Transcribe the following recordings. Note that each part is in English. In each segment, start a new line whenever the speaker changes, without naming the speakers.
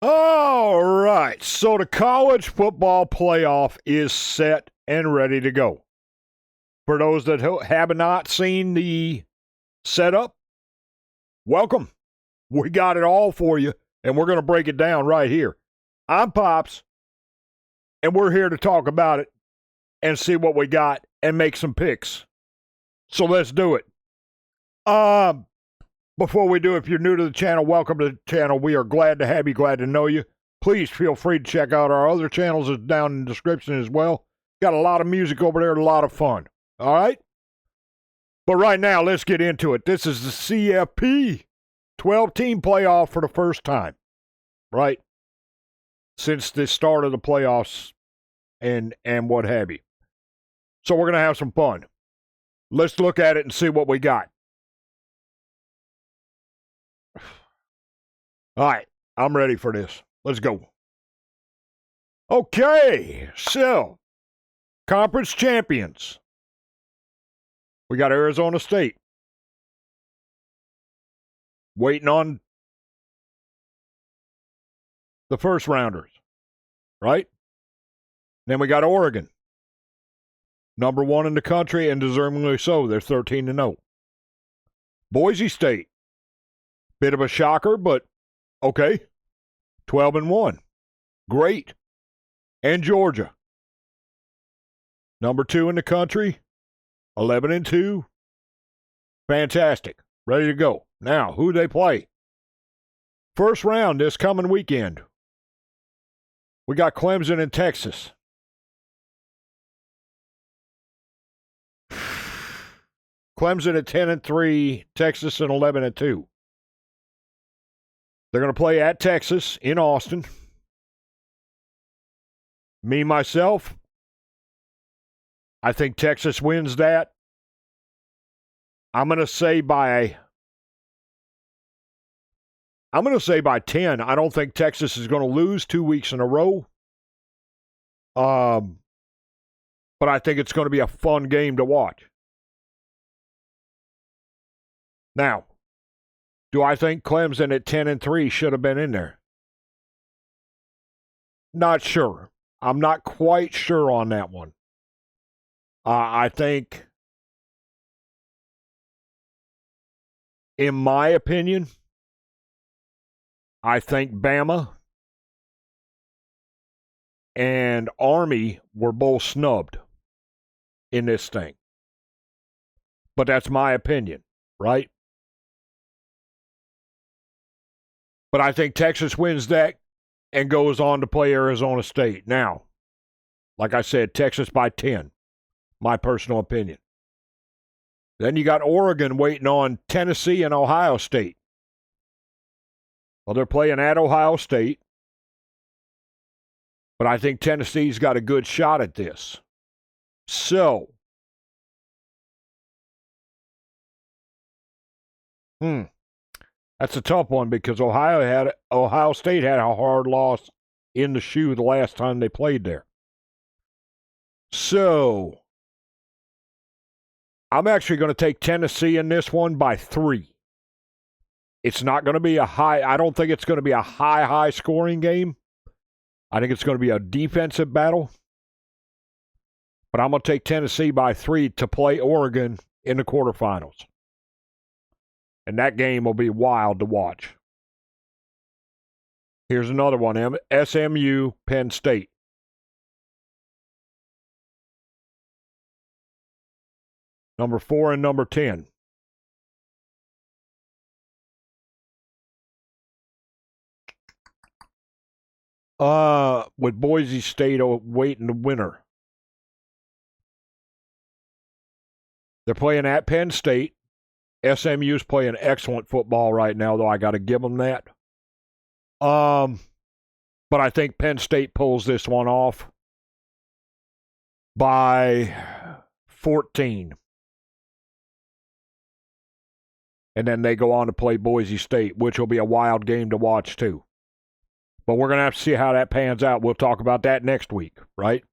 All right, so the college football playoff is set and ready to go. For those that have not seen the setup, welcome. We got it all for you, and we're going to break it down right here. I'm Pops, and we're here to talk about it and see what we got and make some picks. So let's do it. Before we do, if you're new to the channel, welcome to the channel. We are glad to have you, glad to know you. Please feel free to check out our other channels. It's down in the description as well. Got a lot of music over there, a lot of fun. All right? But right now, let's get into it. This is the CFP 12-team playoff for the first time, right? Since the start of the playoffs and what have you. So we're going to have some fun. Let's look at it and see what we got. All right, I'm ready for this. Let's go. Okay, so conference champions. We got Arizona State. Waiting on the first rounders, right? Then we got Oregon. Number 1 in the country, and deservingly so. They're 13-0. Boise State. Bit of a shocker, but okay. 12-1. Great. And Georgia. Number 2 in the country. 11-2. Fantastic. Ready to go. Now, who they play? First round this coming weekend. We got Clemson in Texas. Clemson at 10-3, Texas at 11-2. They're going to play at Texas in Austin. Me, myself, I think Texas wins that. I'm going to say by 10. I don't think Texas is going to lose 2 weeks in a row. But I think it's going to be a fun game to watch. Now, do I think Clemson at 10-3 should have been in there? Not sure. I'm not quite sure on that one. I think, in my opinion, I think Bama and Army were both snubbed in this thing. But that's my opinion, right? But I think Texas wins that and goes on to play Arizona State. Now, like I said, Texas by 10, my personal opinion. Then you got Oregon waiting on Tennessee and Ohio State. Well, they're playing at Ohio State. But I think Tennessee's got a good shot at this. So, that's a tough one because Ohio State had a hard loss in the shoe the last time they played there. So, I'm actually going to take Tennessee in this one by 3. It's not going to be I don't think it's going to be a high scoring game. I think it's going to be a defensive battle. But I'm going to take Tennessee by 3 to play Oregon in the quarterfinals. And that game will be wild to watch. Here's another one. SMU, Penn State. Number 4 and number 10. With Boise State waiting the winner. They're playing at Penn State. SMU's playing excellent football right now, though I got to give them that. But I think Penn State pulls this one off by 14. And then they go on to play Boise State, which will be a wild game to watch, too. But we're going to have to see how that pans out. We'll talk about that next week, right?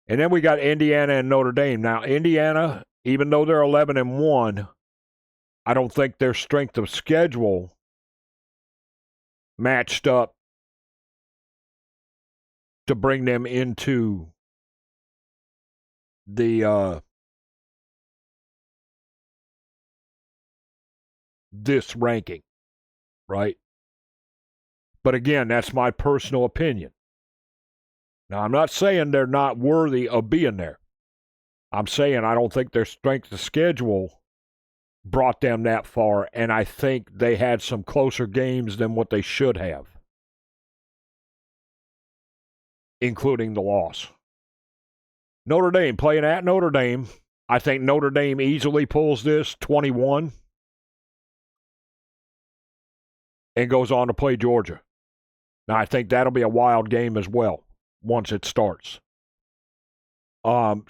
And then we got Indiana and Notre Dame. Now, Indiana, even though they're 11-1, I don't think their strength of schedule matched up to bring them into the this ranking, right? But again, that's my personal opinion. Now, I'm not saying they're not worthy of being there. I'm saying I don't think their strength of schedule brought them that far, and I think they had some closer games than what they should have, including the loss. Notre Dame, playing at Notre Dame. I think Notre Dame easily pulls this 21 and goes on to play Georgia. Now, I think that'll be a wild game as well once it starts. All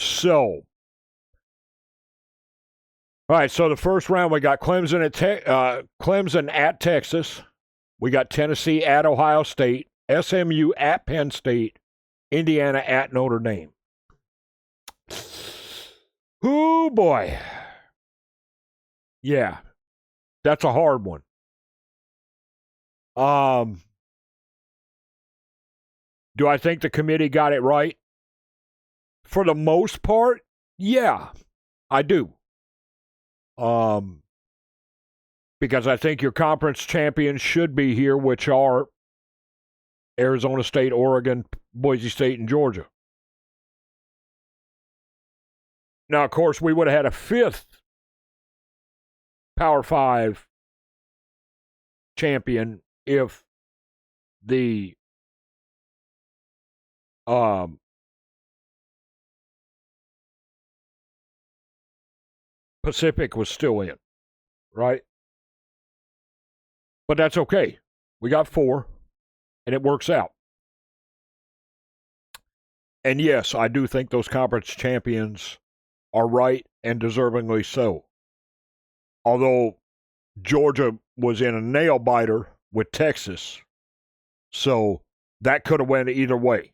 right, so the first round, we got Clemson at Texas. We got Tennessee at Ohio State, SMU at Penn State, Indiana at Notre Dame. Oh, boy. Yeah, that's a hard one. Do I think the committee got it right? For the most part, yeah, I do. Because I think your conference champions should be here, which are Arizona State, Oregon, Boise State, and Georgia. Now, of course, we would have had a fifth Power 5 champion if the Pacific was still in, right? But that's okay. We got 4, and it works out. And yes, I do think those conference champions are right and deservingly so. Although Georgia was in a nail-biter with Texas, so that could have went either way,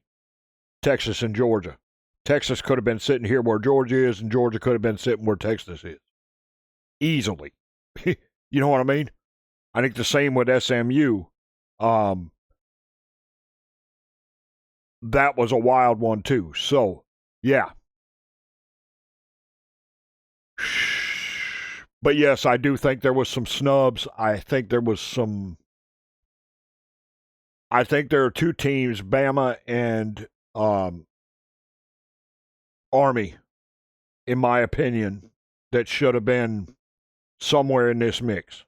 Texas and Georgia. Texas could have been sitting here where Georgia is, and Georgia could have been sitting where Texas is. Easily. You know what I mean? I think the same with SMU. That was a wild one, too. So, yeah. But yes, I do think there was some snubs. I think there are 2 teams, Bama and Army, in my opinion, that should have been somewhere in this mix.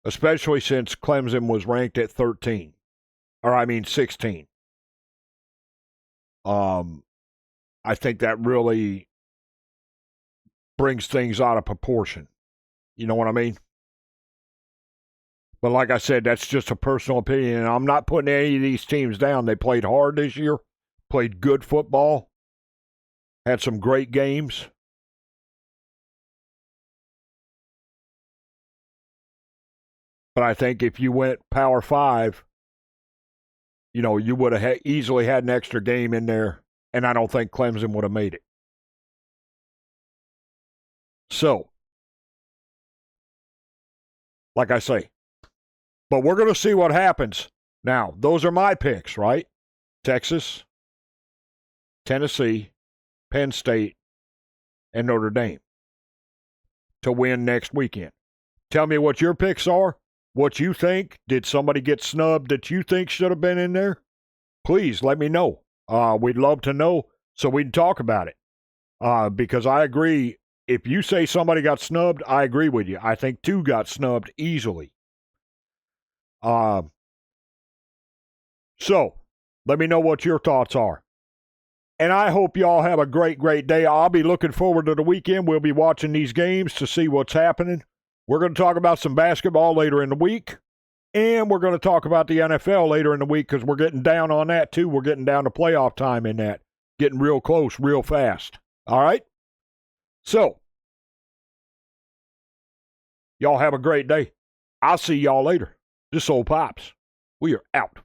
Especially since Clemson was ranked at 16. I think that really brings things out of proportion. You know what I mean? But like I said, that's just a personal opinion. I'm not putting any of these teams down. They played hard this year, played good football, had some great games. But I think if you went Power 5, you would have easily had an extra game in there, and I don't think Clemson would have made it. So, like I say, but we're going to see what happens. Now, those are my picks, right? Texas, Tennessee, Penn State, and Notre Dame to win next weekend. Tell me what your picks are, what you think. Did somebody get snubbed that you think should have been in there? Please let me know. We'd love to know so we can talk about it. Because I agree, if you say somebody got snubbed, I agree with you. I think 2 got snubbed easily. So, let me know what your thoughts are. And I hope y'all have a great, great day. I'll be looking forward to the weekend. We'll be watching these games to see what's happening. We're going to talk about some basketball later in the week. And we're going to talk about the NFL later in the week because we're getting down on that too. We're getting down to playoff time in that. Getting real close, real fast. All right? So, y'all have a great day. I'll see y'all later. This old Pops. We are out.